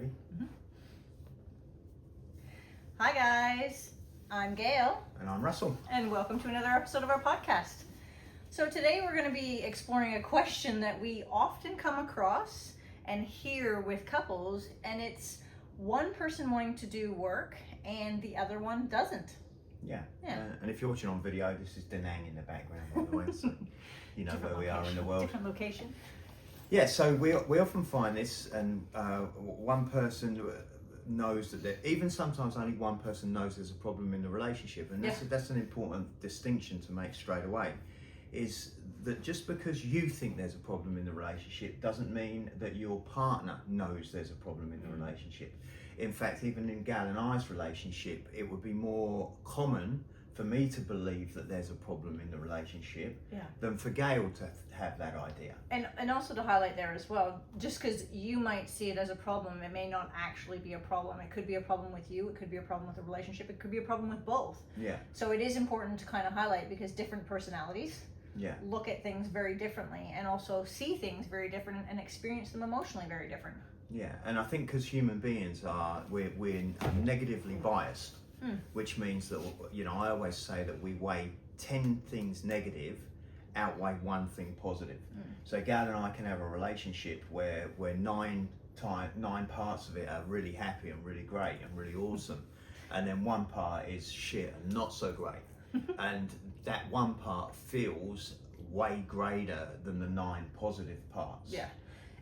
Ready? Mm-hmm. Hi guys, I'm Gail. And I'm Russell. And welcome to another episode of our podcast. So today we're going to be exploring a question that we often come across and hear with couples, and it's one person wanting to do work and the other one doesn't. Yeah. Yeah. And if you're watching on video, this is Da Nang in the background, by the way, so you know where we are in the world. Different location. Yeah, so we often find this, and one person knows that even sometimes only one person knows there's a problem in the relationship, and that's an important distinction to make straight away, is that just because you think there's a problem in the relationship doesn't mean that your partner knows there's a problem in the relationship. In fact, even in Gal and I's relationship, it would be more common for me to believe that there's a problem in the relationship than for Gail to have that idea. And also to highlight there as well, just because you might see it as a problem, it may not actually be a problem. It could be a problem with you, it could be a problem with the relationship, it could be a problem with both. Yeah. So it is important to kind of highlight, because different personalities look at things very differently, and also see things very different and experience them emotionally very different. Yeah, and I think because human beings we're negatively biased, which means that, you know, I always say that we weigh 10 things negative outweigh one thing positive. So Gal and I can have a relationship where 9 parts of it are really happy and really great and really awesome, and then one part is shit and not so great. And that one part feels way greater than the 9 positive parts. Yeah.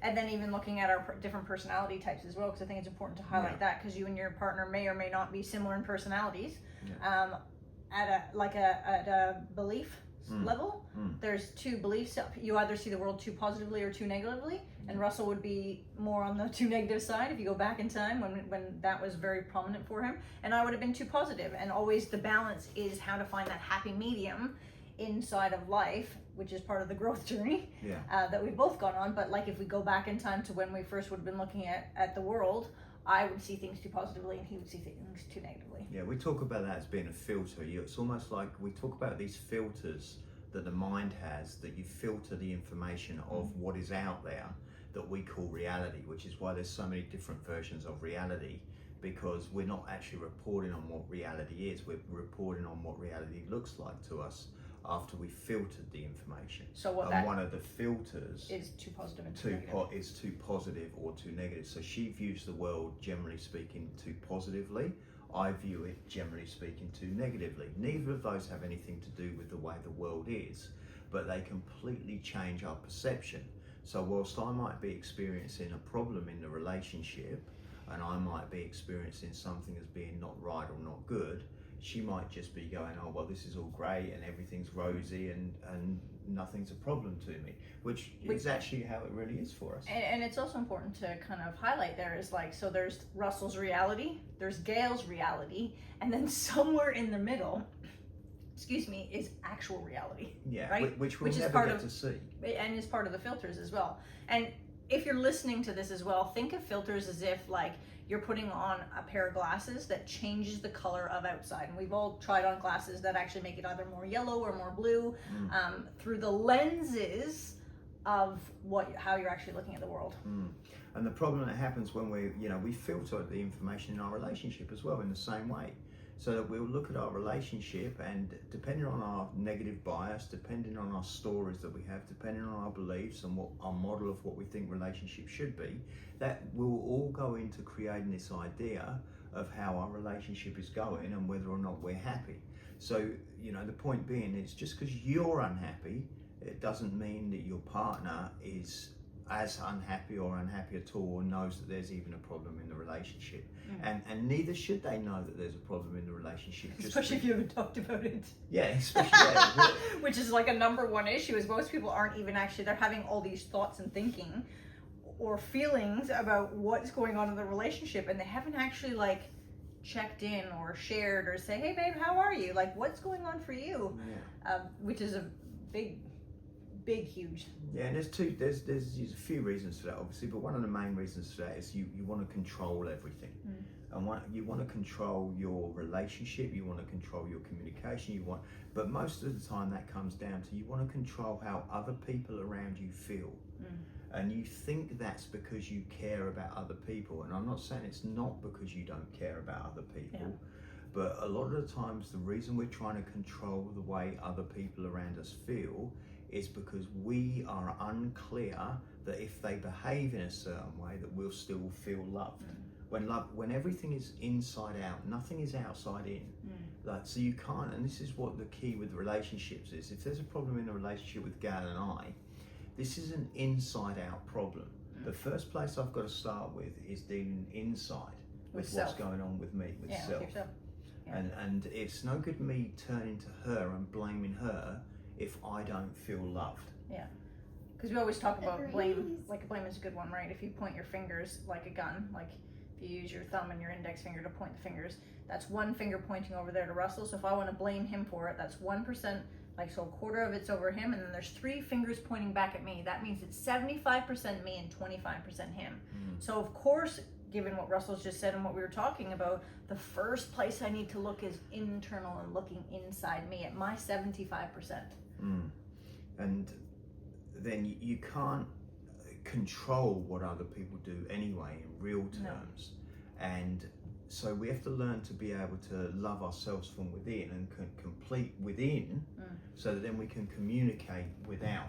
And then even looking at our different personality types as well, because I think it's important to highlight that, because you and your partner may or may not be similar in personalities. At a belief level, there's 2 beliefs. You either see the world too positively or too negatively, and Russell would be more on the too negative side if you go back in time when that was very prominent for him, and I would have been too positive. And always the balance is how to find that happy medium inside of life, which is part of the growth journey that we've both gone on. But like, if we go back in time to when we first would have been looking at the world, I would see things too positively and he would see things too negatively. Yeah, we talk about that as being a filter. It's almost like we talk about these filters that the mind has, that you filter the information of what is out there that we call reality, which is why there's so many different versions of reality, because we're not actually reporting on what reality is, we're reporting on what reality looks like to us after we filtered the information. So one of the filters is too positive and too negative. Is too positive or too negative. So she views the world, generally speaking, too positively. I view it, generally speaking, too negatively. Neither of those have anything to do with the way the world is, but they completely change our perception. So whilst I might be experiencing a problem in the relationship, and I might be experiencing something as being not right or not good, she might just be going, oh, well, this is all great and everything's rosy and nothing's a problem to me, which is actually how it really is for us. And it's also important to kind of highlight there is like, so there's Russell's reality, there's Gail's reality, and then somewhere in the middle, is actual reality. Yeah, right? Which we'll never get to see. And is part of the filters as well. And if you're listening to this as well, think of filters as if like you're putting on a pair of glasses that changes the color of outside. And we've all tried on glasses that actually make it either more yellow or more blue through the lenses of how you're actually looking at the world. And the problem that happens when we filter the information in our relationship as well in the same way. So that we'll look at our relationship, and depending on our negative bias, depending on our stories that we have, depending on our beliefs and what our model of what we think relationships should be, that will all go into creating this idea of how our relationship is going and whether or not we're happy. So, the point being is, just because you're unhappy, it doesn't mean that your partner is as unhappy or unhappy at all, or knows that there's even a problem in the relationship. And neither should they know that there's a problem in the relationship. Especially if you haven't talked about it. Yeah, especially. Which is like a number one issue, is most people aren't even actually, they're having all these thoughts and thinking or feelings about what's going on in the relationship, and they haven't actually like checked in or shared or say, hey babe, how are you? Like, what's going on for you? Which is a big, huge. Yeah, and there's a few reasons for that, obviously, but one of the main reasons for that is you want to control everything. And you want to control your relationship, you want to control your communication, but most of the time that comes down to you want to control how other people around you feel. And you think that's because you care about other people. And I'm not saying it's not because you don't care about other people. Yeah. But a lot of the times, the reason we're trying to control the way other people around us feel is because we are unclear that if they behave in a certain way, that we'll still feel loved. When everything is inside out, nothing is outside in. Like, so you can't, and this is what the key with relationships is. If there's a problem in a relationship with Gal and I, this is an inside out problem. The first place I've got to start with is dealing inside with what's going on with me, with self. With yourself. Yeah. And it's no good me turning to her and blaming her if I don't feel loved. Yeah. Because we always talk about Agrees. blame. Like, blame is a good one, right? If you point your fingers like a gun, like if you use your thumb and your index finger to point the fingers, that's one finger pointing over there to Russell. So if I want to blame him for it, that's 1%, like, so a quarter of it's over him, and then there's 3 fingers pointing back at me. That means it's 75% me and 25% him. So of course, given what Russell's just said and what we were talking about, the first place I need to look is internal and looking inside me at my 75%. And then you can't control what other people do anyway in real terms. And so we have to learn to be able to love ourselves from within and complete within, so that then we can communicate without.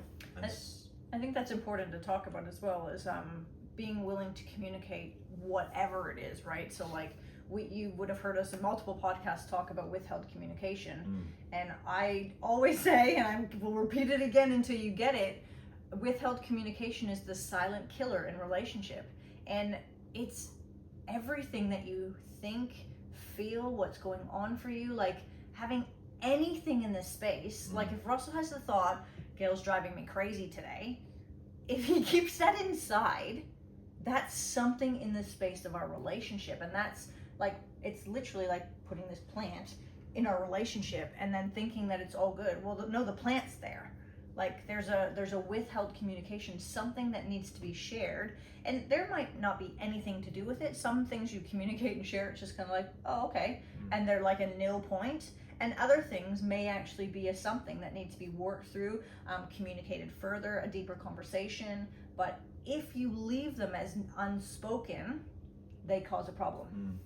I think that's important to talk about as well, is being willing to communicate whatever it is, right? So like, you would have heard us in multiple podcasts talk about withheld communication. And I always say, and I will repeat it again until you get it, withheld communication is the silent killer in relationship. And it's everything that you think, feel, what's going on for you, like having anything in this space. Like, if Russell has the thought, Gail's driving me crazy today, if he keeps that inside, that's something in the space of our relationship. And that's like, it's literally like putting this plant in our relationship and then thinking that it's all good. Well, no, the plant's there. Like, there's a withheld communication, something that needs to be shared, and there might not be anything to do with it. Some things you communicate and share, it's just kind of like, oh, okay, and they're like a nil point. And other things may actually be a something that needs to be worked through, communicated further, a deeper conversation. But if you leave them as unspoken, they cause a problem.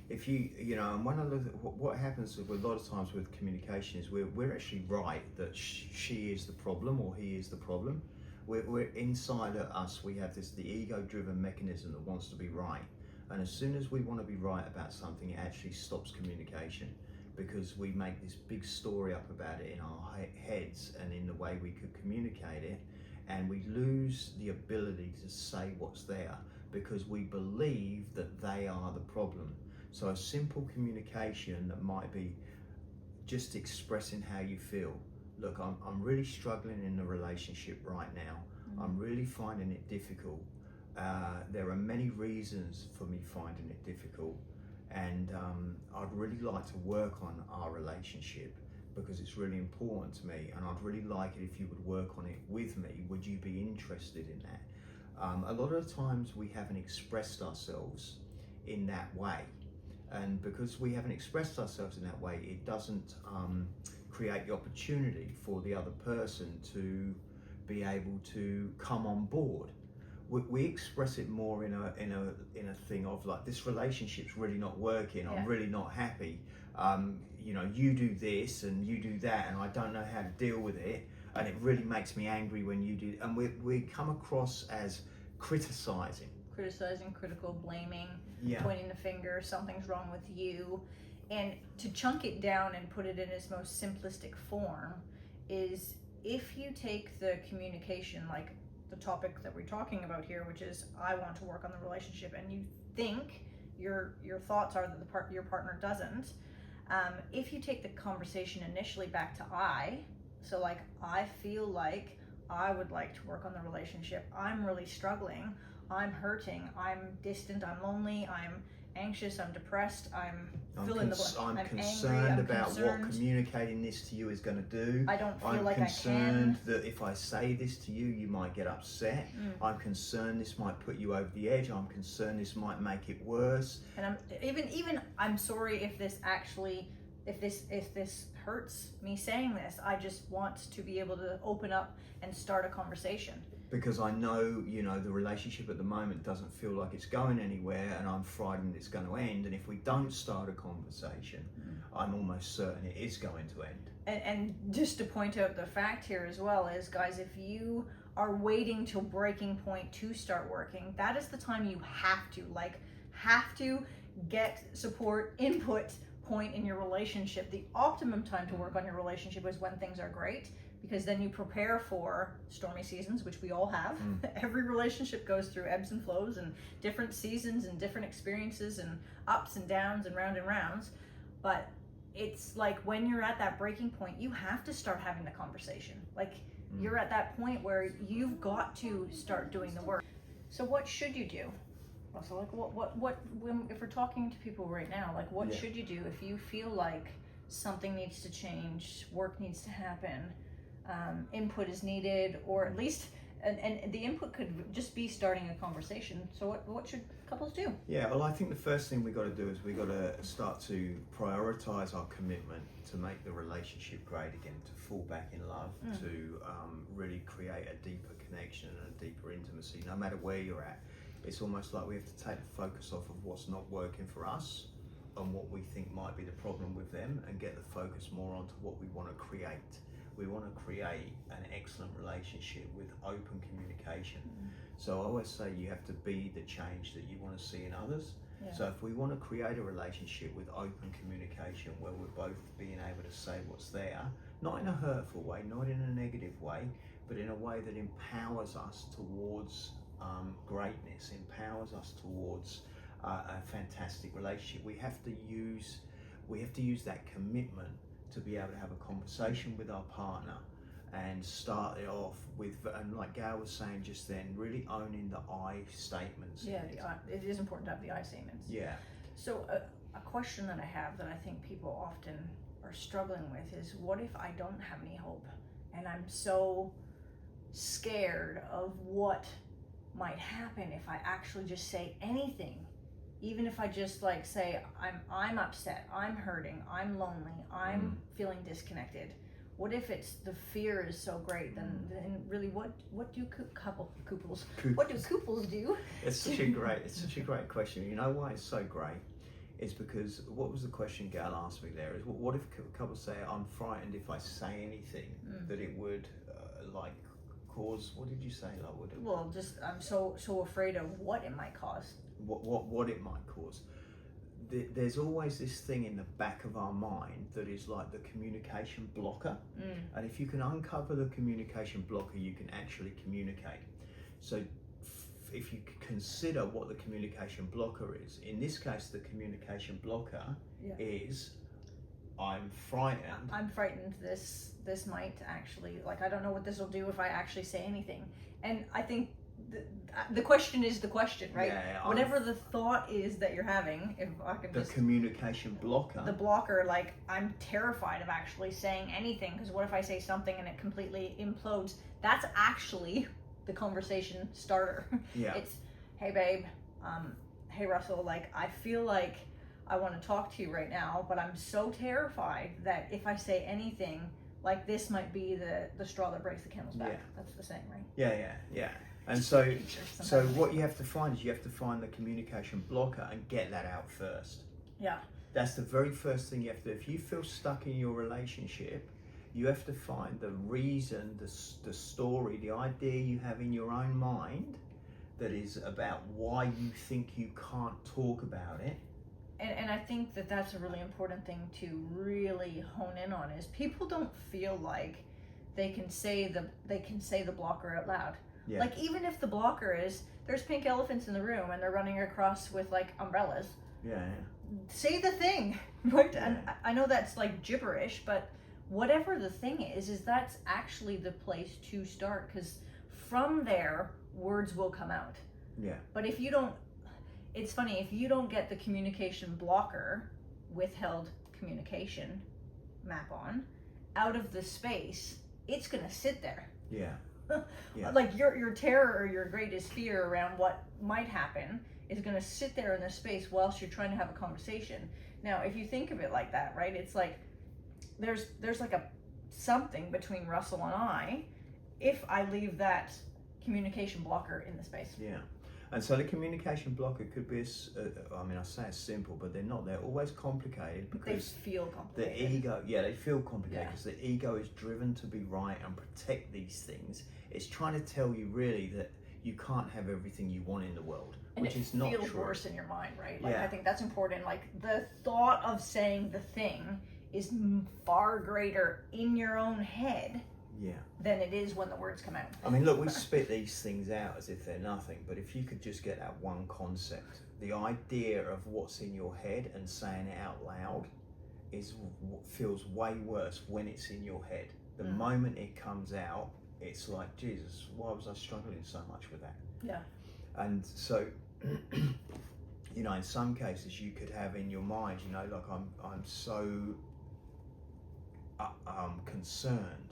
If you know, and one of the, what happens with a lot of times with communication is we're actually right that she is the problem or he is the problem. We're inside of us, we have the ego-driven mechanism that wants to be right. And as soon as we want to be right about something, it actually stops communication, because we make this big story up about it in our heads and in the way we could communicate it, and we lose the ability to say what's there because we believe that they are the problem. So a simple communication that might be just expressing how you feel. Look, I'm really struggling in the relationship right now. I'm really finding it difficult. There are many reasons for me finding it difficult, and I'd really like to work on our relationship because it's really important to me, and I'd really like it if you would work on it with me. Would you be interested in that? A lot of the times we haven't expressed ourselves in that way, and because we haven't expressed ourselves in that way, it doesn't create the opportunity for the other person to be able to come on board. We express it more in a thing of like, this relationship's really not working. I'm really not happy. You know, you do this and you do that, and I don't know how to deal with it, and it really makes me angry when you do. And we come across as criticizing, critical, blaming, pointing the finger. Something's wrong with you. And to chunk it down and put it in its most simplistic form is, if you take the communication, like the topic that we're talking about here, which is I want to work on the relationship, and you think your thoughts are that your partner doesn't. If you take the conversation initially back to I, so like, I feel like I would like to work on the relationship. I'm really struggling. I'm hurting. I'm distant. I'm lonely. I'm anxious. I'm depressed. I'm concerned about what communicating this to you is going to do. I don't feel I'm like I can. concerned that if I say this to you, you might get upset. I'm concerned this might put you over the edge. I'm concerned this might make it worse. And I'm sorry if this hurts me saying this. I just want to be able to open up and start a conversation. because I know, you know, the relationship at the moment doesn't feel like it's going anywhere, and I'm frightened it's going to end. And if we don't start a conversation, I'm almost certain it is going to end. And just to point out the fact here as well is, guys, if you are waiting till breaking point to start working, that is the time you have to get support, input point in your relationship. The optimum time to work on your relationship is when things are great, because then you prepare for stormy seasons, which we all have. Every relationship goes through ebbs and flows and different seasons and different experiences and ups and downs and rounds. But it's like when you're at that breaking point, you have to start having the conversation. Like you're at that point where you've got to start doing the work. So what should you do? So like if we're talking to people right now, like what should you do if you feel like something needs to change, work needs to happen, input is needed, or at least and the input could just be starting a conversation. So what should couples do? Yeah, well, I think the first thing we got to do is we got to start to prioritize our commitment to make the relationship great again, to fall back in love, to really create a deeper connection and a deeper intimacy, no matter where you're at. It's almost like we have to take the focus off of what's not working for us and what we think might be the problem with them, and get the focus more onto what we want to create. We want to create an excellent relationship with open communication. So I always say you have to be the change that you want to see in others. So if we want to create a relationship with open communication where we're both being able to say what's there, not in a hurtful way, not in a negative way, but in a way that empowers us towards greatness, empowers us towards a fantastic relationship, we have to use that commitment to be able to have a conversation with our partner and start it off with, and like Gail was saying just then, really owning the I statements. Yeah, it is important to have the I statements. Yeah. So a question that I have that I think people often are struggling with is, what if I don't have any hope and I'm so scared of what might happen if I actually just say anything? Even if I just like say I'm upset, I'm hurting, I'm lonely, I'm feeling disconnected. What if it's the fear is so great? Then really, what do couples do? It's such a great question. You know why it's so great? It's because what was the question Gail asked me there? Is what if couples say, I'm frightened if I say anything that it would like cause, what did you say? Like, would it, well, just I'm so afraid of what it might cause. What it might cause. There's always this thing in the back of our mind that is like the communication blocker, and if you can uncover the communication blocker, you can actually communicate. So if you consider what the communication blocker is, in this case the communication blocker is I'm frightened. I'm frightened this might actually, like, I don't know what this will do if I actually say anything. And I think the question is the question, right? Yeah, whatever the thought is that you're having, if I can the communication blocker. The blocker, like, I'm terrified of actually saying anything, because what if I say something and it completely implodes? That's actually the conversation starter. Yeah. It's, hey babe, hey Russell, like, I feel like I want to talk to you right now, but I'm so terrified that if I say anything, like, this might be the straw that breaks the camel's back. That's the saying, right? Yeah. And so what you have to find is you have to find the communication blocker and get that out first. Yeah. That's the very first thing you have to do. If you feel stuck in your relationship, you have to find the reason, the story, the idea you have in your own mind that is about why you think you can't talk about it. And I think that that's a really important thing to really hone in on, is people don't feel like they can say the blocker out loud. Yeah. Like, even if the blocker is, there's pink elephants in the room and they're running across with like umbrellas. Yeah. Say the thing, right? Yeah. And I know that's like gibberish, but whatever the thing is that's actually the place to start, because from there words will come out. Yeah. But if you don't, it's funny, if you don't get the communication blocker, withheld communication map on, out of the space, it's gonna sit there. Yeah. Yeah. Like your terror or your greatest fear around what might happen is gonna sit there in the space whilst you're trying to have a conversation. Now, if you think of it like that, right, it's like there's like a something between Russell and I. If I leave that communication blocker in the space. Yeah. And so the communication blocker could be, I mean, I say it's simple, but they're not. They're always complicated They because feel complicated. the ego, they feel complicated Yeah. because the ego is driven to be right and protect these things. It's trying to tell you really that you can't have everything you want in the world, and which it is not feels true. worse in your mind, right? Like, Yeah. I think that's important. Like, the thought of saying the thing is far greater in your own head Yeah. than it is when the words come out. I mean, look, we spit these things out as if they're nothing, but if you could just get that one concept, the idea of what's in your head and saying it out loud feels way worse when it's in your head. The moment it comes out, it's like, Jesus, why was I struggling so much with that? Yeah. And so, you know, in some cases you could have in your mind, you know, like I'm so concerned,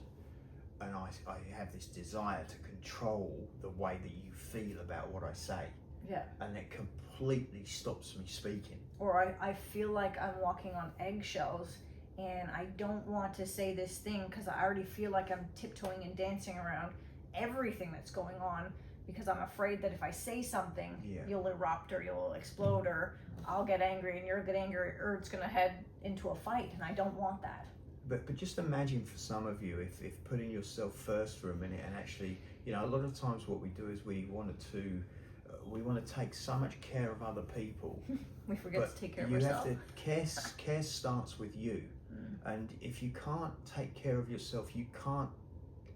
and I have this desire to control the way that you feel about what I say. Yeah. And it completely stops me speaking. Or I feel like I'm walking on eggshells and I don't want to say this thing because I already feel like I'm tiptoeing and dancing around everything that's going on because I'm afraid that if I say something, you'll erupt or you'll explode or I'll get angry and you'll get angry or it's going to head into a fight, and I don't want that. But just imagine for some of you, if putting yourself first for a minute, and actually, you know, a lot of times what we do is we want to take so much care of other people. We forget to take care of ourselves. You have to, care starts with you. And if you can't take care of yourself, you can't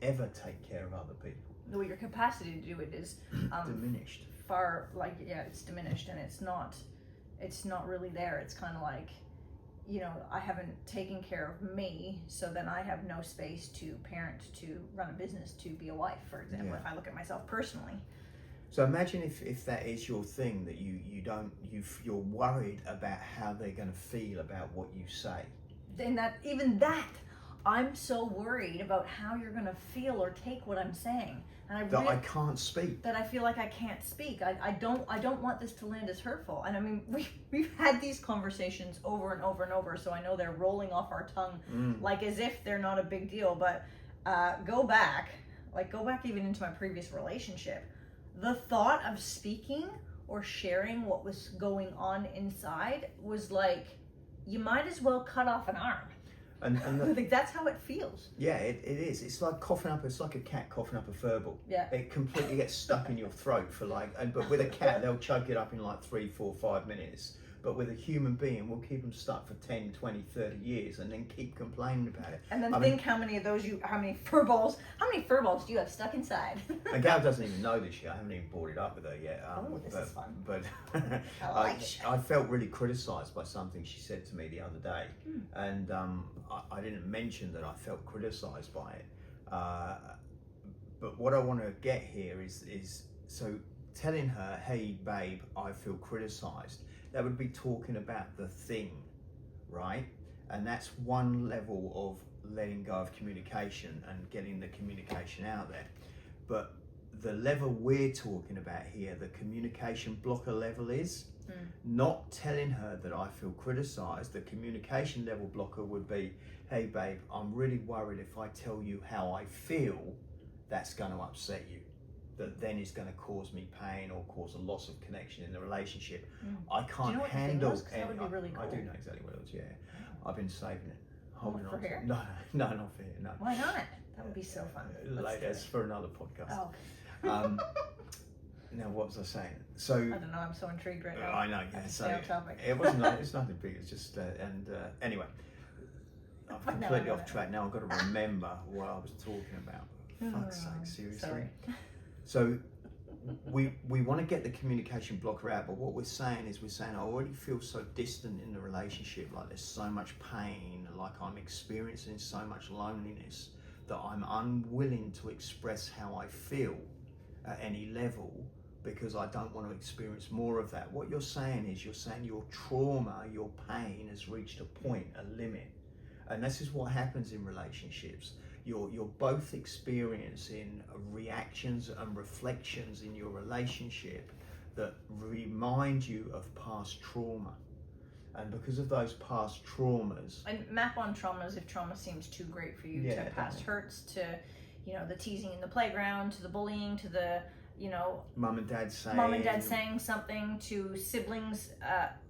ever take care of other people. Well, your capacity to do it is diminished. It's diminished, and it's not really there. It's kind of like, you know, I haven't taken care of me, so then I have no space to parent, to run a business, to be a wife, for example, if I look at myself personally. So imagine if that is your thing, that you're worried about how they're going to feel about what you say. Then I'm so worried about how you're going to feel or take what I'm saying, and I can't speak. That I feel like I can't speak. I don't want this to land as hurtful. And I mean, we've had these conversations over and over and over, so I know they're rolling off our tongue like as if they're not a big deal. But go back even into my previous relationship. The thought of speaking or sharing what was going on inside was like, you might as well cut off an arm. And I think that's how it feels. Yeah, it is. It's like coughing up. It's like a cat coughing up a furball. Yeah. It completely gets stuck in your throat for but with a cat, they'll choke it up in like 3, 4, 5 minutes. But with a human being, we'll keep them stuck for 10, 20, 30 years and then keep complaining about it. And then how many furballs do you have stuck inside? And Gal doesn't even know this yet. I haven't even brought it up with her yet. This is fun. But I I felt really criticised by something she said to me the other day. And I didn't mention that I felt criticised by it. But what I want to get here is so telling her, hey babe, I feel criticised. That would be talking about the thing, right? And that's one level of letting go of communication and getting the communication out there. But the level we're talking about here, the communication blocker level, is not telling her that I feel criticised. The communication level blocker would be, hey babe, I'm really worried if I tell you how I feel, that's going to upset you. That then is going to cause me pain or cause a loss of connection in the relationship. I can't handle. That would be really cool. I do know exactly what it was. Yeah, I've been saving it, holding on. For hair? No, not for hair. No. Why not? That would be so fun. Later, it's for another podcast. Oh, okay. Now, what was I saying? So I don't know. I'm so intrigued right now. I know. Yeah, so stay on topic. It wasn't. It's nothing big. It's just anyway. I'm completely off track now. I've got to remember what I was talking about. For fuck's sake, seriously. Sorry. So we want to get the communication blocker out, but what we're saying I already feel so distant in the relationship, like there's so much pain, like I'm experiencing so much loneliness that I'm unwilling to express how I feel at any level because I don't want to experience more of that. What you're saying is your trauma, your pain has reached a point, a limit. And this is what happens in relationships. You're both experiencing reactions and reflections in your relationship that remind you of past trauma. And because of those past traumas... And map on traumas if trauma seems too great for you, to past hurts, to, the teasing in the playground, to the bullying, to the, mum and dad saying something, to siblings,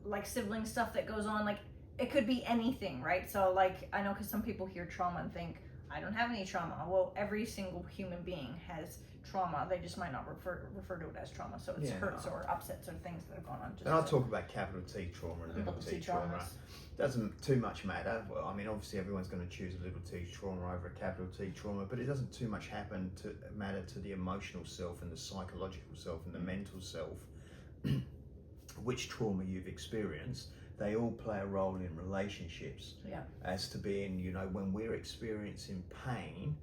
like sibling stuff that goes on. Like, it could be anything, right? So, like, I know because some people hear trauma and think, I don't have any trauma. Well, every single human being has trauma. They just might not refer to it as trauma. So it's hurts or upsets or things that have gone on. And I'll talk about capital T trauma and little T trauma. Doesn't too much matter. Well, I mean, obviously everyone's going to choose a little T trauma over a capital T trauma, but it doesn't too much matter to the emotional self and the psychological self and the mental self. Which trauma you've experienced, they all play a role in relationships. Yeah. As to being, when we're experiencing pain,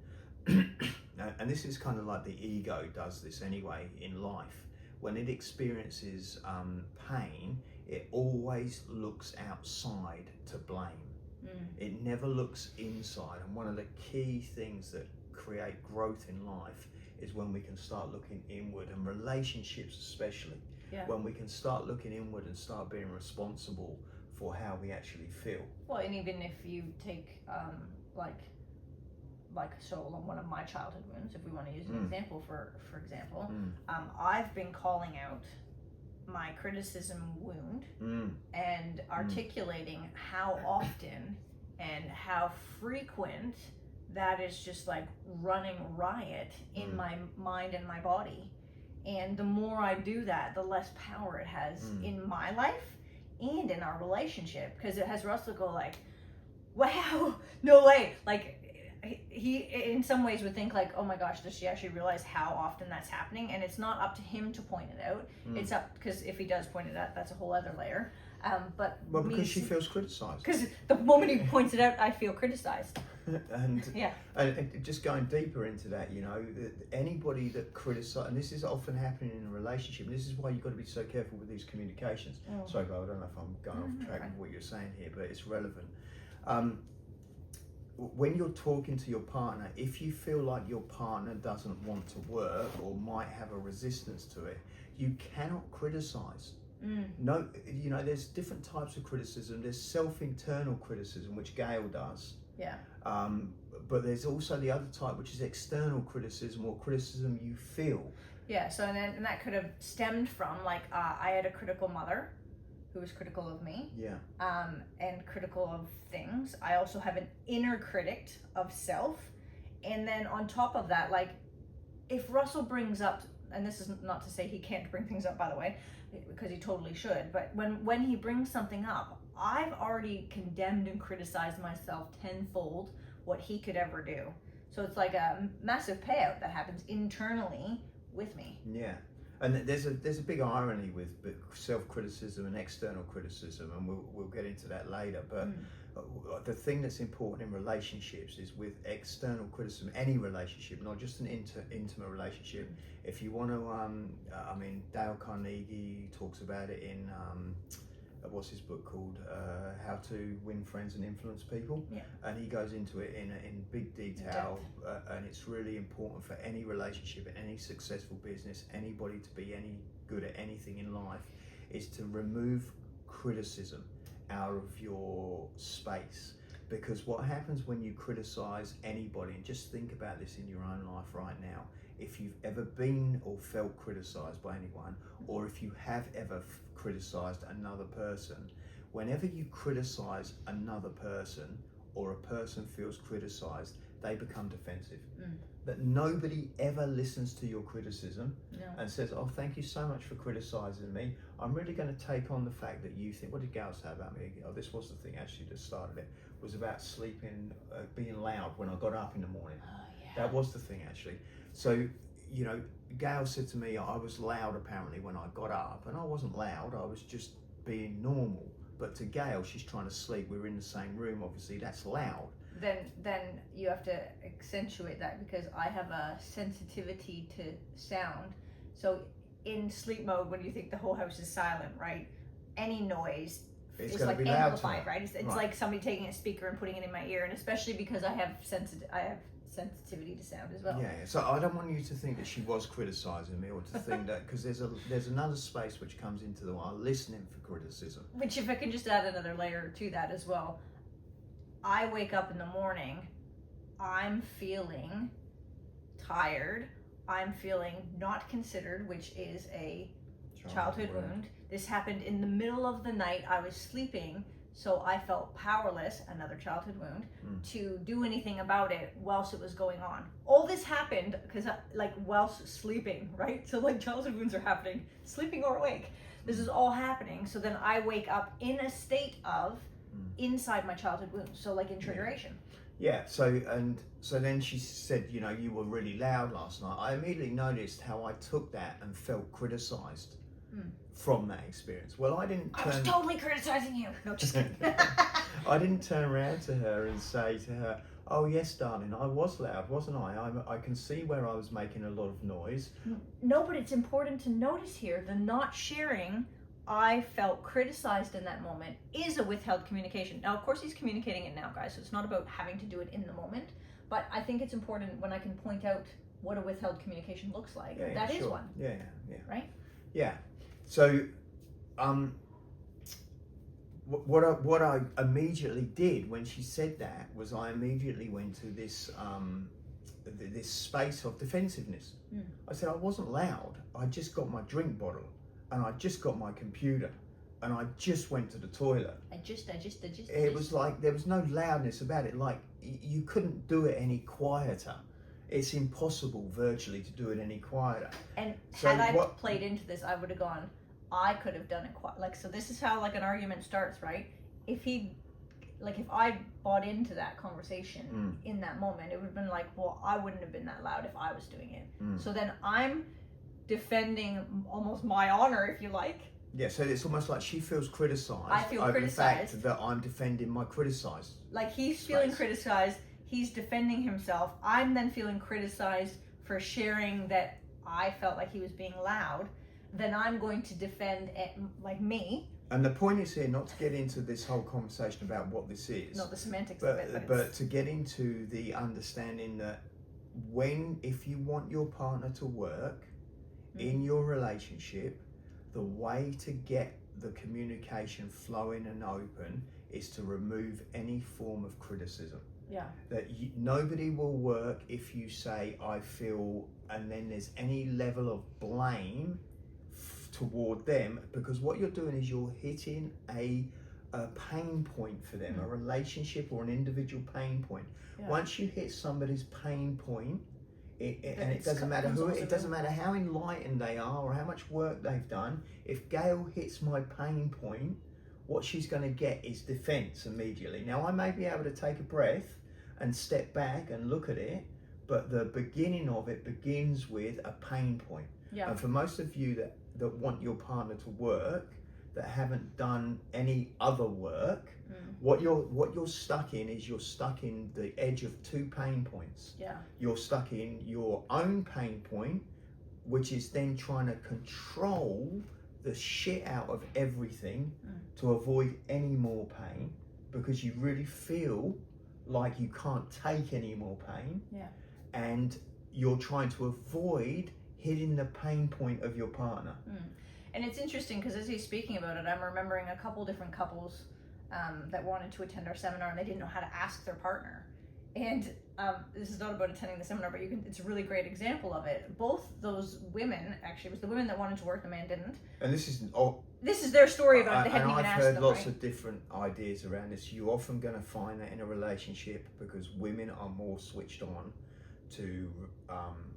and this is kind of like the ego does this anyway in life. When it experiences pain, it always looks outside to blame. It never looks inside. And one of the key things that create growth in life is when we can start looking inward, and relationships especially. When we can start looking inward and start being responsible for how we actually feel. Well, and even if you take so one of my childhood wounds, if we want to use an example for example, I've been calling out my criticism wound and articulating how often and how frequent that is just like running riot in my mind and my body. And the more I do that, the less power it has in my life and in our relationship, because it has Russell go like, wow, no way. Like, he in some ways would think like, oh my gosh, does she actually realize how often that's happening? And it's not up to him to point it out. It's up, because if he does point it out, that's a whole other layer. Because she feels criticized. Because the moment he points it out, I feel criticized. and just going deeper into that, anybody that criticizes, and this is often happening in a relationship, and this is why you've got to be so careful with these communications. Sorry, Bo, I don't know if I'm going off track with what you're saying here, but it's relevant. When you're talking to your partner, if you feel like your partner doesn't want to work or might have a resistance to it, you cannot criticize. No, there's different types of criticism. There's self-internal criticism, which Gail does. Yeah. But there's also the other type, which is external criticism, or criticism you feel. Yeah. So and that could have stemmed from I had a critical mother who was critical of me. Yeah. And critical of things. I also have an inner critic of self, and then on top of that, like, if Russell brings up, and this is not to say he can't bring things up, by the way, because he totally should, but when he brings something up, I've already condemned and criticized myself tenfold what he could ever do. So it's like a massive payout that happens internally with me. Yeah. And there's a big irony with self-criticism and external criticism, and we'll get into that later. But the thing that's important in relationships is with external criticism, any relationship, not just an intimate relationship. If you want to, Dale Carnegie talks about it in what's his book called, How to Win Friends and Influence People. Yeah. And he goes into it in big detail, and it's really important for any relationship, any successful business, anybody to be any good at anything in life, is to remove criticism out of your space. Because what happens when you criticize anybody, and just think about this in your own life right now, if you've ever been or felt criticized by anyone, or if you have ever criticized another person, whenever you criticize another person or a person feels criticized, they become defensive. But nobody ever listens to your criticism and says, oh, thank you so much for criticizing me. I'm really going to take on the fact that you think, what did Gail say about me? Oh, this was the thing actually that started it, was about sleeping, being loud when I got up in the morning. That was the thing actually. So, Gail said to me, I was loud apparently when I got up, and I wasn't loud, I was just being normal. But to Gail, she's trying to sleep, we were in the same room, obviously, that's loud. Then you have to accentuate that, because I have a sensitivity to sound. So in sleep mode, when you think the whole house is silent, right? Any noise is like amplified, right? It's like somebody taking a speaker and putting it in my ear, and especially because I have sensitivity to sound as well. Yeah. So I don't want you to think that she was criticizing me, or to think that, because there's another space which comes into the listening for criticism. Which, if I can just add another layer to that as well, I wake up in the morning, I'm feeling tired, I'm feeling not considered, which is a childhood wound. This happened in the middle of the night. I was sleeping, so I felt powerless, another childhood wound, to do anything about it whilst it was going on. All this happened because, like, whilst sleeping, right? So, like, childhood wounds are happening, sleeping or awake. This is all happening. So then I wake up in a state of inside my childhood wound. So, like, in triggeration. Yeah. So then she said, you know, you were really loud last night. I immediately noticed how I took that and felt criticized from that experience. Well, I was totally criticizing you. No, just kidding. I didn't turn around to her and say to her, oh yes, darling, I was loud, wasn't I? I can see where I was making a lot of noise. No, but it's important to notice here, the not sharing, I felt criticized in that moment, is a withheld communication. Now, of course, he's communicating it now, guys, so it's not about having to do it in the moment, but I think it's important when I can point out what a withheld communication looks like. Yeah, that sure. is one. Yeah. Right? Yeah. So, what I immediately did when she said that was I immediately went to this this space of defensiveness. I said I wasn't loud. I just got my drink bottle and I just got my computer and I just went to the toilet. It was like there was no loudness about it. Like you couldn't do it any quieter. It's impossible virtually to do it any quieter. And so had I played into this, I would have gone, I could have done it so this is how like an argument starts, right? If I bought into that conversation in that moment, it would have been like, well, I wouldn't have been that loud if I was doing it. So then I'm defending almost my honor, if you like. Yeah, so it's almost like she feels criticized. I feel over criticized. the fact that I'm defending my criticized. Like he's feeling criticized, he's defending himself. I'm then feeling criticized for sharing that I felt like he was being loud. Then I'm going to defend it, like me. And the point is here not to get into this whole conversation about what this is. Not the semantics of it. But to get into the understanding that if you want your partner to work in your relationship, the way to get the communication flowing and open is to remove any form of criticism. Yeah. That nobody will work if you say, I feel, and then there's any level of blame toward them, because what you're doing is you're hitting a pain point for them, a relationship or an individual pain point. Yeah. Once you hit somebody's pain point, and it doesn't matter it doesn't matter how enlightened they are or how much work they've done. If Gail hits my pain point, what she's going to get is defense immediately. Now I may be able to take a breath and step back and look at it, but the beginning of it begins with a pain point. Yeah. And for most of you that want your partner to work, that haven't done any other work, what you're stuck in is you're stuck in the edge of two pain points. Yeah. You're stuck in your own pain point, which is then trying to control the shit out of everything to avoid any more pain, because you really feel like you can't take any more pain. Yeah. And you're trying to avoid hitting the pain point of your partner. And it's interesting because as he's speaking about it, I'm remembering a couple different couples that wanted to attend our seminar and they didn't know how to ask their partner. And this is not about attending the seminar, but it's a really great example of it. Both those women, actually, it was the women that wanted to work, the man didn't. And this is their story about they hadn't even asked them. I've heard lots of different ideas around this. You're often going to find that in a relationship because women are more switched on to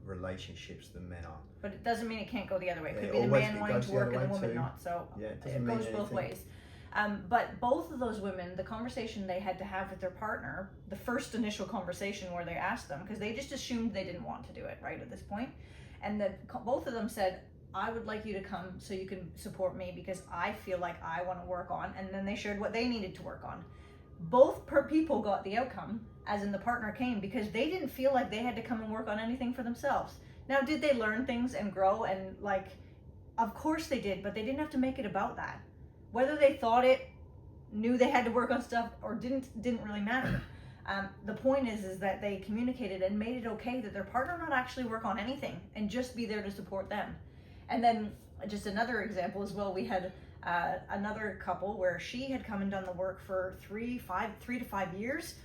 relationships than men are. But it doesn't mean it can't go the other way. It could be the man wanting to work and the woman not. So it goes both ways. But both of those women, the conversation they had to have with their partner, the first initial conversation where they asked them, because they just assumed they didn't want to do it, right, at this point. And both of them said, I would like you to come so you can support me because I feel like I want to work on. And then they shared what they needed to work on. Both people got the outcome, as in the partner came, because they didn't feel like they had to come and work on anything for themselves. Now, did they learn things and grow? And of course they did, but they didn't have to make it about that. Whether they thought knew they had to work on stuff or didn't really matter. The point is that they communicated and made it okay that their partner not actually work on anything and just be there to support them. And then just another example as well, we had another couple where she had come and done the work for 3 to 5 years.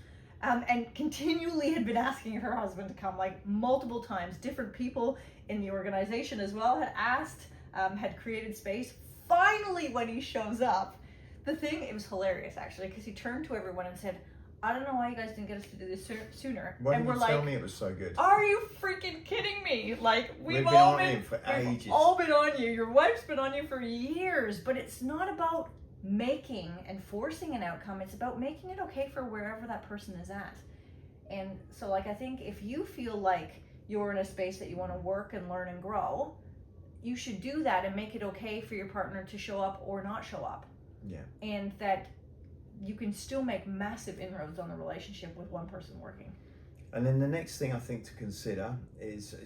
and continually had been asking her husband to come, like multiple times. Different people in the organization as well had asked, had created space. Finally, when he shows up, it was hilarious actually, because he turned to everyone and said, I don't know why you guys didn't get us to do this sooner. Why and didn't we're you tell like, me it was so good? are you freaking kidding me? Like, We've been on him for ages. all been on you. Your wife's been on you for years. But it's not about making and forcing an outcome. It's about making it okay for wherever that person is at. And so, like, I think if you feel like you're in a space that you want to work and learn and grow, you should do that and make it okay for your partner to show up or not show up. Yeah. And that you can still make massive inroads on the relationship with one person working. And then the next thing I think to consider is,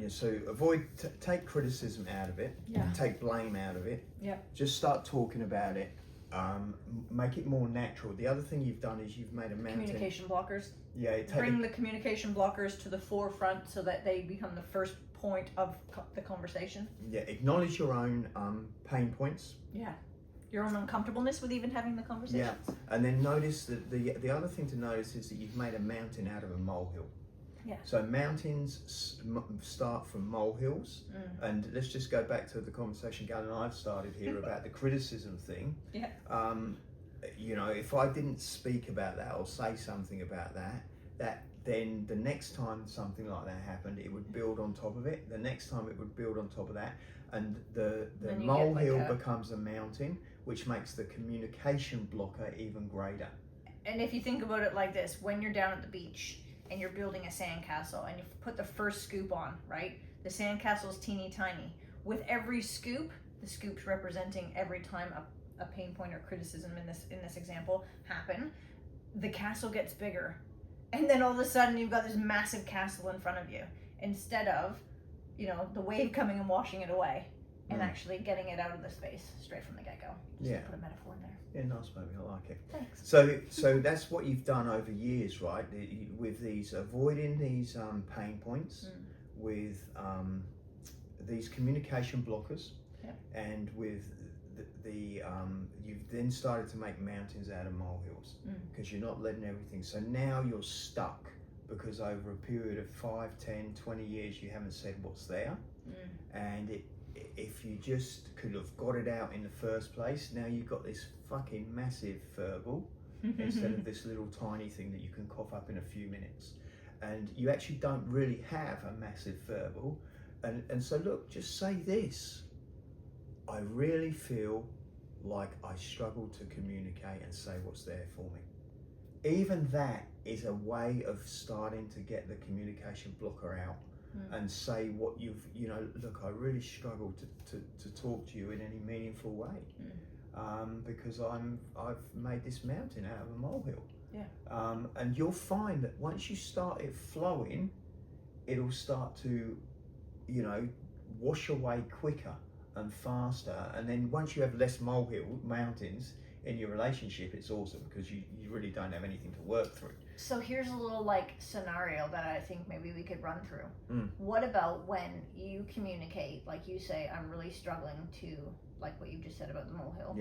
so take criticism out of it, take blame out of it, just start talking about it, make it more natural. The other thing you've done is you've made a mountain. Communication blockers. Yeah. Bring the communication blockers to the forefront so that they become the first point of the conversation. Yeah, acknowledge your own pain points. Yeah. Your own uncomfortableness with even having the conversation. Yeah, and then notice that the other thing to notice is that you've made a mountain out of a molehill. Yeah. So mountains start from molehills, and let's just go back to the conversation Gal and I've started here about the criticism thing. Yeah. If I didn't speak about that or say something about that then the next time something like that happened, it would build on top of it. The next time it would build on top of that, and the molehill becomes a mountain, which makes the communication blocker even greater. And if you think about it like this, when you're down at the beach and you're building a sandcastle and you put the first scoop on, right? The sandcastle's teeny tiny. With every scoop, the scoop's representing every time a pain point or criticism in this example happen, the castle gets bigger. And then all of a sudden you've got this massive castle in front of you, instead of, the wave coming and washing it away and actually getting it out of the space straight from the get-go. Just to put a metaphor in there. Yeah, nice baby, I like it. Thanks. So that's what you've done over years, right? With avoiding these pain points, with these communication blockers, and with you've then started to make mountains out of molehills because you're not letting everything. So now you're stuck because over a period of 5, 10, 20 years you haven't said what's there, and if you just could have got it out in the first place, now you've got this fucking massive furball instead of this little tiny thing that you can cough up in a few minutes, and you actually don't really have a massive furball, and so look, just say this: I really feel like I struggle to communicate and say what's there for me. Even that is a way of starting to get the communication blocker out and say what look, I really struggle to talk to you in any meaningful way because I've made this mountain out of a molehill. Yeah. And you'll find that once you start it flowing, it'll start to, wash away quicker and faster, and then once you have less mountains in your relationship, it's awesome because you really don't have anything to work through. So here's a little scenario that I think maybe we could run through. What about when you communicate, like you say, I'm really struggling to, like what you just said about the molehill,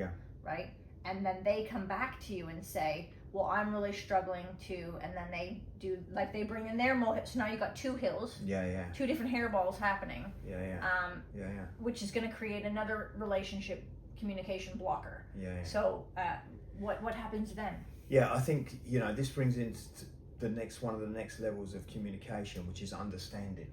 right? And then they come back to you and say, well, I'm really struggling to, and then they do, like they bring in their molehill. So now you've got two hills, two different hairballs happening, which is going to create another relationship communication blocker. So what happens then? Yeah, I think this brings in one of the next levels of communication, which is understanding.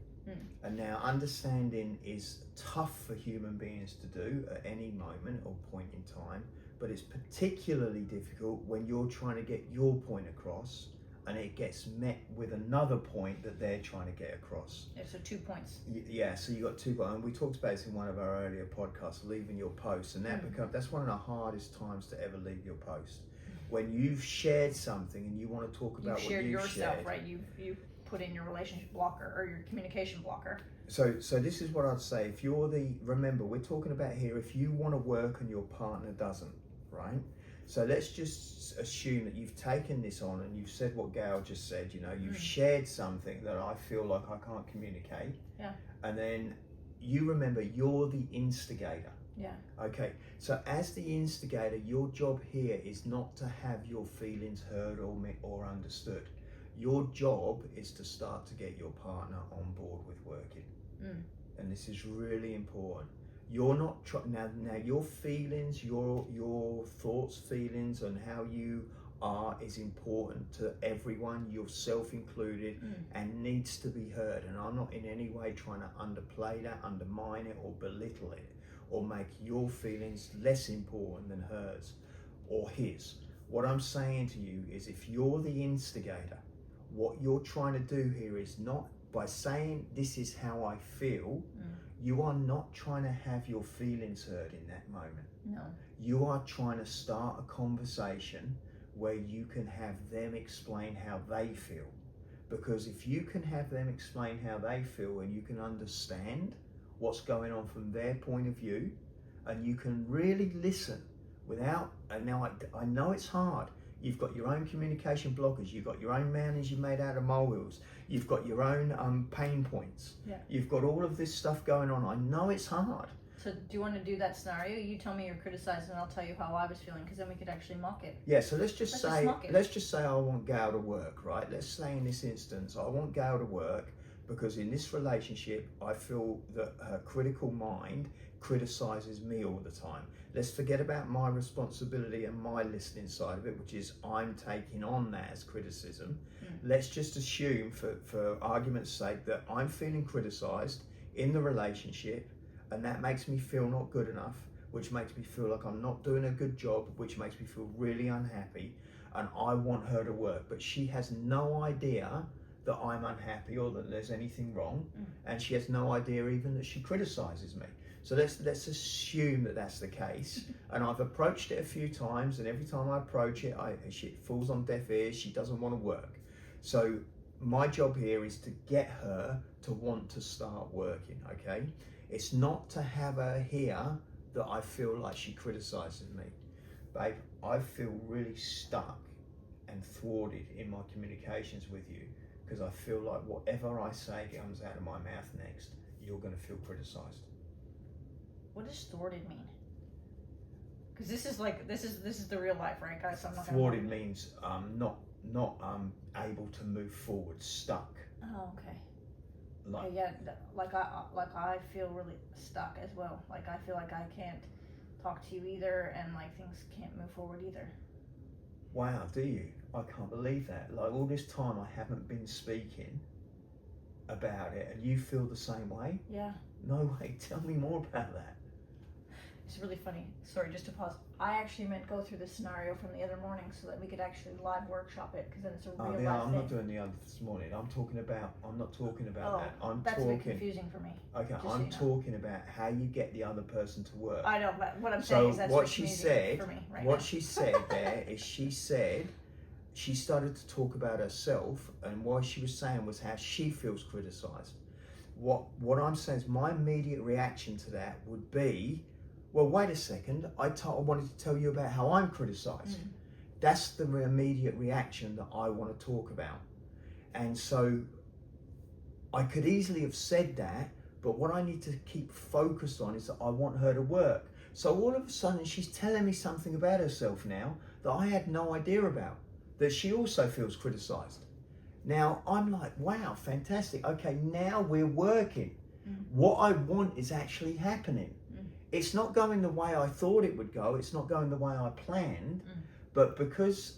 And now understanding is tough for human beings to do at any moment or point in time, but it's particularly difficult when you're trying to get your point across and it gets met with another point that they're trying to get across. Yeah, so 2 points. Yeah, so you got 2 points, and we talked about this in one of our earlier podcasts, leaving your post, and that's one of the hardest times to ever leave your post. When you've shared something and you want to talk about what you've yourself, shared. Right? You put in your relationship blocker or your communication blocker. So this is what I'd say. Remember, we're talking about here, if you want to work and your partner doesn't, right? So let's just assume that you've taken this on and you've said what Gail just said, you've shared something that I feel like I can't communicate. Yeah. And then you remember you're the instigator. Yeah. Okay. So as the instigator, your job here is not to have your feelings heard or understood. Your job is to start to get your partner on board with working. And this is really important. You're not now your feelings, your thoughts, feelings, and how you are is important to everyone, yourself included, and needs to be heard. And I'm not in any way trying to underplay that, undermine it, or belittle it, or make your feelings less important than hers or his. What I'm saying to you is, if you're the instigator, what you're trying to do here is not by saying this is how I feel, you are not trying to have your feelings heard in that moment. No. You are trying to start a conversation where you can have them explain how they feel. Because if you can have them explain how they feel and you can understand what's going on from their point of view, and you can really listen without, and now I know it's hard. You've got your own communication blockers, you've got your own mountains you've made out of molehills, you've got your own pain points, you've got all of this stuff going on. I know it's hard. So do you want to do that scenario? You tell me you're criticizing and I'll tell you how I was feeling, because then we could actually mock it. Yeah, so let's just say I want Gail to work, right? Let's say in this instance, I want Gail to work because in this relationship, I feel that her critical mind criticizes me all the time. Let's forget about my responsibility and my listening side of it, which is I'm taking on that as criticism. Let's just assume, for argument's sake, that I'm feeling criticized in the relationship, and that makes me feel not good enough, which makes me feel like I'm not doing a good job, which makes me feel really unhappy, and I want her to work. But she has no idea that I'm unhappy or that there's anything wrong, and she has no idea even that she criticizes me. So let's assume that that's the case. And I've approached it a few times, and every time I approach it, she falls on deaf ears. She doesn't want to work. So my job here is to get her to want to start working, okay? It's not to have her hear that I feel like she criticizes me. Babe, I feel really stuck and thwarted in my communications with you, because I feel like whatever I say comes out of my mouth next, you're going to feel criticized. What does thwarted mean? Because this is the real life, right, guys? So I'm not thwarted means not able to move forward, stuck. Oh, okay. Like I feel really stuck as well. Like I feel like I can't talk to you either, and like things can't move forward either. Wow, do you? I can't believe that. Like all this time I haven't been speaking about it, and you feel the same way? Yeah. No way. Tell me more about that. It's really funny. Sorry, just to pause. I actually meant go through the scenario from the other morning so that we could actually live workshop it, because then it's a real life thing. I'm not doing the other this morning. I'm not talking about that. That's a bit confusing for me. Okay, I'm talking about how you get the other person to work. I know, but what I'm saying is that's what she said. For me right what now. she said there is she started to talk about herself, and what she was saying was how she feels criticized. What I'm saying is my immediate reaction to that would be, well, wait a second, I wanted to tell you about how I'm criticized. That's the immediate reaction that I want to talk about. And so I could easily have said that, but what I need to keep focused on is that I want her to work. So all of a sudden she's telling me something about herself now that I had no idea about, that she also feels criticized. Now I'm like, wow, fantastic. Okay, now we're working. What I want is actually happening. It's not going the way I thought it would go. It's not going the way I planned. But because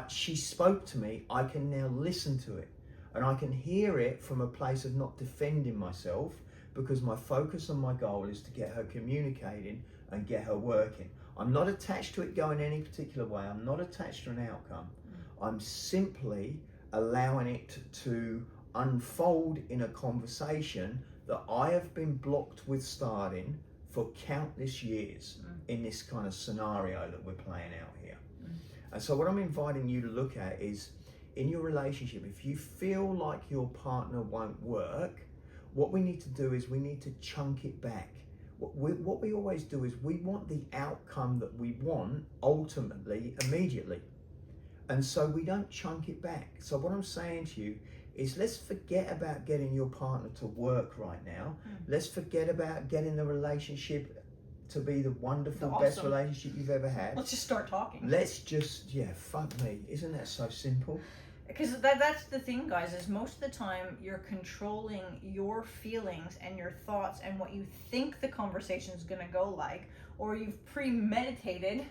she spoke to me, I can now listen to it. And I can hear it from a place of not defending myself, because my focus and my goal is to get her communicating and get her working. I'm not attached to it going any particular way. I'm not attached to an outcome. I'm simply allowing it to unfold in a conversation that I have been blocked with starting for countless years in this kind of scenario that we're playing out here. And so what I'm inviting you to look at is, in your relationship, if you feel like your partner won't work, what we need to do is we need to chunk it back. What we always do is we want the outcome that we want ultimately, immediately. And so we don't chunk it back. So what I'm saying to you is, let's forget about getting your partner to work right now. Let's forget about getting the relationship to be the wonderful, best relationship you've ever had. Let's just start talking. Let's just, fuck me. Isn't that so simple? because that's the thing, guys, is most of the time you're controlling your feelings and your thoughts and what you think the conversation is going to go like, or you've premeditated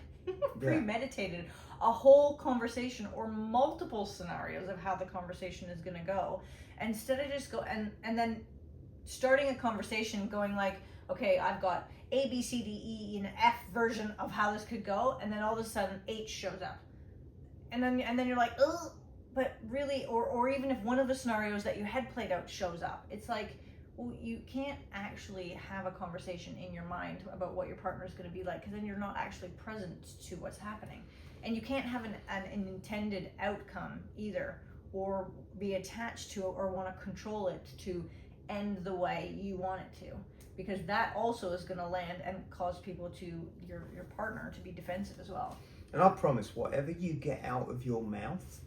a whole conversation or multiple scenarios of how the conversation is going to go, instead of just go and then starting a conversation going like, okay, I've got A, B, C, D, E, and F version of how this could go, and then all of a sudden H shows up, and then you're like, ugh. But really, or even if one of the scenarios that you had played out shows up, it's like, well, you can't actually have a conversation in your mind about what your partner is going to be like, because then you're not actually present to what's happening, and you can't have an intended outcome either, or be attached to it, or want to control it to end the way you want it to, because that also is going to land and cause people to your partner to be defensive as well. And I promise, whatever you get out of your mouth,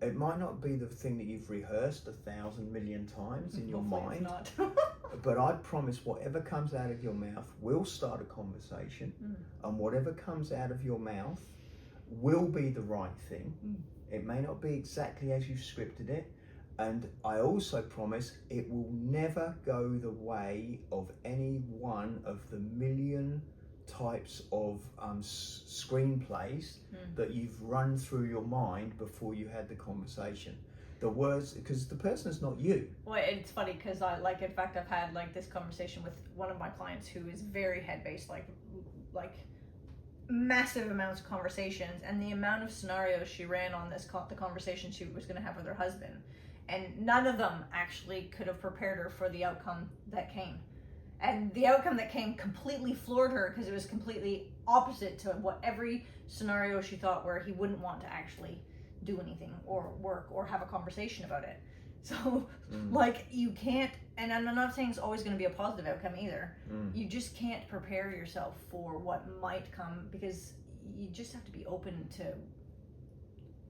it might not be the thing that you've rehearsed 1,000 million times in your mind, it's not. but I promise whatever comes out of your mouth will start a conversation, and whatever comes out of your mouth will be the right thing. It may not be exactly as you've scripted it, and I also promise it will never go the way of any one of the million types of screenplays that you've run through your mind before you had the conversation. The words, because the person is not you. Well, it's funny because in fact, I've had like this conversation with one of my clients who is very head-based, like massive amounts of conversations, and the amount of scenarios she ran on the conversation she was going to have with her husband, and none of them actually could have prepared her for the outcome that came. And the outcome that came completely floored her, because it was completely opposite to what every scenario she thought, where he wouldn't want to actually do anything or work or have a conversation about it. So like, you can't, and I'm not saying it's always going to be a positive outcome either. You just can't prepare yourself for what might come, because you just have to be open to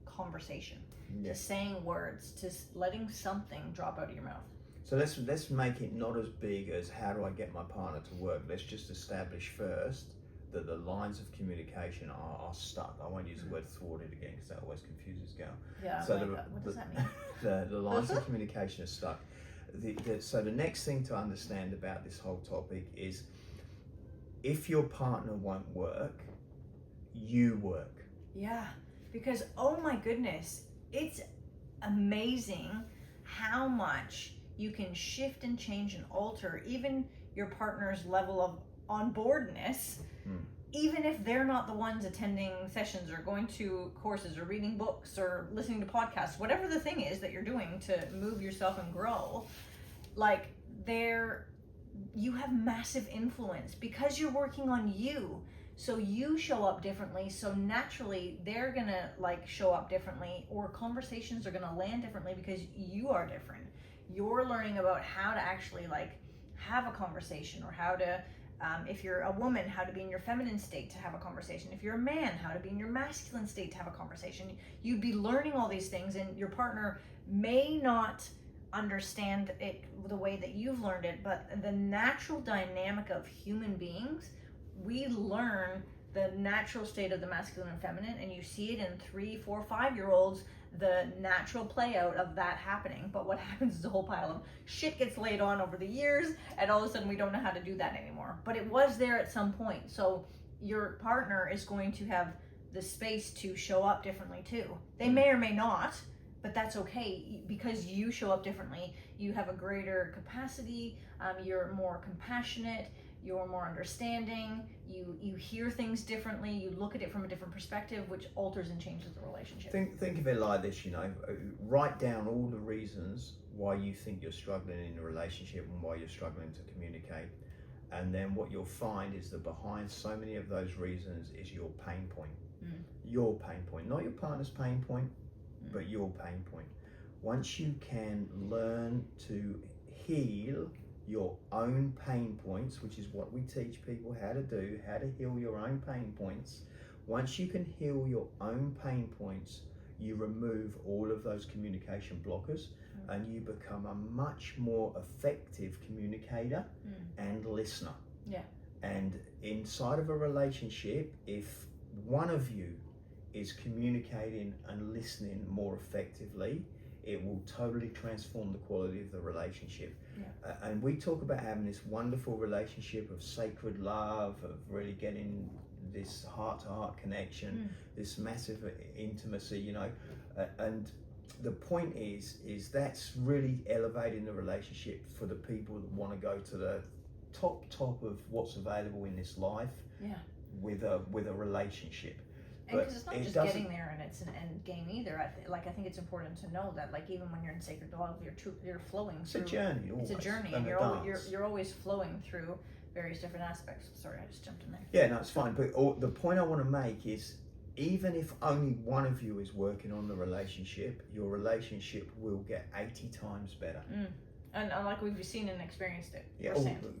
conversation, to saying words, to letting something drop out of your mouth. So let's make it not as big as how do I get my partner to work. Let's just establish first that the lines of communication are stuck. I won't use the word thwarted again, because that always confuses Gal. Yeah. So what does that mean? The lines of communication are stuck. So the next thing to understand about this whole topic is, if your partner won't work, you work. Yeah, because oh my goodness, it's amazing how much you can shift and change and alter even your partner's level of onboardness, even if they're not the ones attending sessions or going to courses or reading books or listening to podcasts, whatever the thing is that you're doing to move yourself and grow. Like, you have massive influence because you're working on you. So you show up differently, so naturally they're gonna like show up differently, or conversations are gonna land differently because you are different. You're learning about how to actually like have a conversation, or how to, if you're a woman, how to be in your feminine state to have a conversation. If you're a man, how to be in your masculine state to have a conversation. You'd be learning all these things, and your partner may not understand it the way that you've learned it, but the natural dynamic of human beings, we learn the natural state of the masculine and feminine, and you see it in 3, 4, 5-year-olds, the natural play out of that happening. But what happens is a whole pile of shit gets laid on over the years, and all of a sudden we don't know how to do that anymore. But it was there at some point. So your partner is going to have the space to show up differently too. They may or may not, but that's okay, because you show up differently. You have a greater capacity, you're more compassionate, you're more understanding, you hear things differently, you look at it from a different perspective, which alters and changes the relationship. Think of it like this, write down all the reasons why you think you're struggling in a relationship and why you're struggling to communicate. And then what you'll find is that behind so many of those reasons is your pain point. Your pain point, not your partner's pain point, but your pain point. Once you can learn to heal your own pain points, which is what we teach people how to do, how to heal your own pain points. Once you can heal your own pain points, you remove all of those communication blockers, and you become a much more effective communicator and listener. And inside of a relationship, if one of you is communicating and listening more effectively, it will totally transform the quality of the relationship. And we talk about having this wonderful relationship of sacred love, of really getting this heart-to-heart connection, this massive intimacy, you know, and the point is that's really elevating the relationship for the people that want to go to the top of what's available in this life with a relationship. And because it's not just getting there and it's an end game either. I think it's important to know that, like, even when you're in sacred love, you're flowing through. It's a journey. Always. It's a journey, and you're always flowing through various different aspects. Sorry, I just jumped in there. Yeah, no, it's fine. But the point I want to make is, even if only one of you is working on the relationship, your relationship will get 80 times better. And like we've seen and experienced it. Yeah,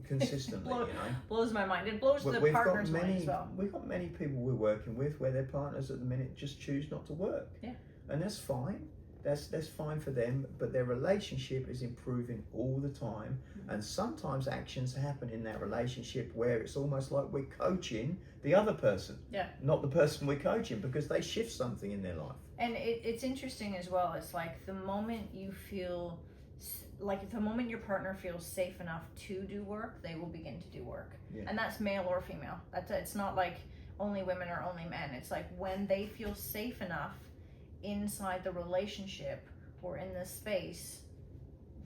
consistently, you know. Blows my mind. It blows the partner's mind as well. We've got many people we're working with where their partners at the minute just choose not to work. Yeah. And that's fine. That's fine for them, but their relationship is improving all the time. And sometimes actions happen in that relationship where it's almost like we're coaching the other person, not the person we're coaching, because they shift something in their life. And it's interesting as well. It's like the moment you feel, like the moment your partner feels safe enough to do work, they will begin to do work. And that's male or female. It's not like only women or only men. It's like when they feel safe enough inside the relationship or in the space,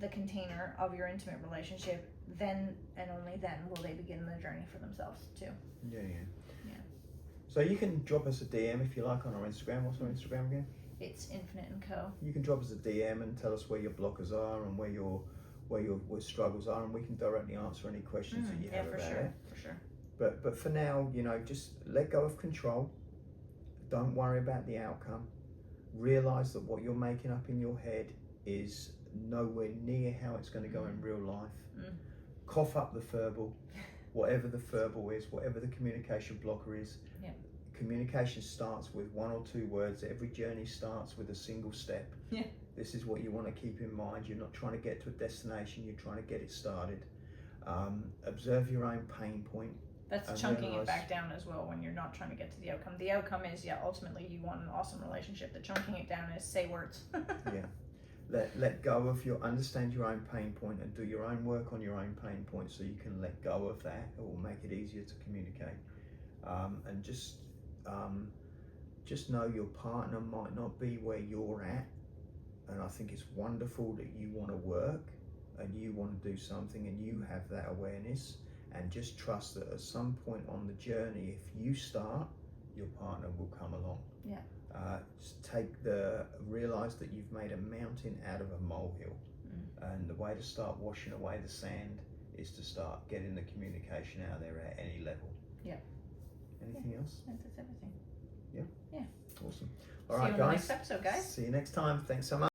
the container of your intimate relationship, then and only then will they begin the journey for themselves too. Yeah. So you can drop us a DM if you like on our Instagram. What's our Instagram again? It's Infinite and Co. You can drop us a DM and tell us where your blockers are and where your struggles are, and we can directly answer any questions that you have about it. For sure. But for now, you know, just let go of control. Don't worry about the outcome. Realize that what you're making up in your head is nowhere near how it's going to go in real life. Cough up the verbal, whatever the verbal is, whatever the communication blocker is. Communication starts with one or two words. Every journey starts with a single step. This is what you want to keep in mind. You're not trying to get to a destination, you're trying to get it started. Observe your own pain point. That's chunking it back down as well when you're not trying to get to the outcome. The outcome is, ultimately you want an awesome relationship. The chunking it down is say words. Let go of understand your own pain point and do your own work on your own pain point so you can let go of that. It will make it easier to communicate. And just know your partner might not be where you're at. And I think it's wonderful that you want to work and you want to do something and you have that awareness. And just trust that at some point on the journey, if you start, your partner will come along. Just realize that you've made a mountain out of a molehill. And the way to start washing away the sand is to start getting the communication out there at any level. Anything else? That's everything. Yeah? Awesome. All right, guys. See you in the next episode, guys. See you next time. Thanks so much.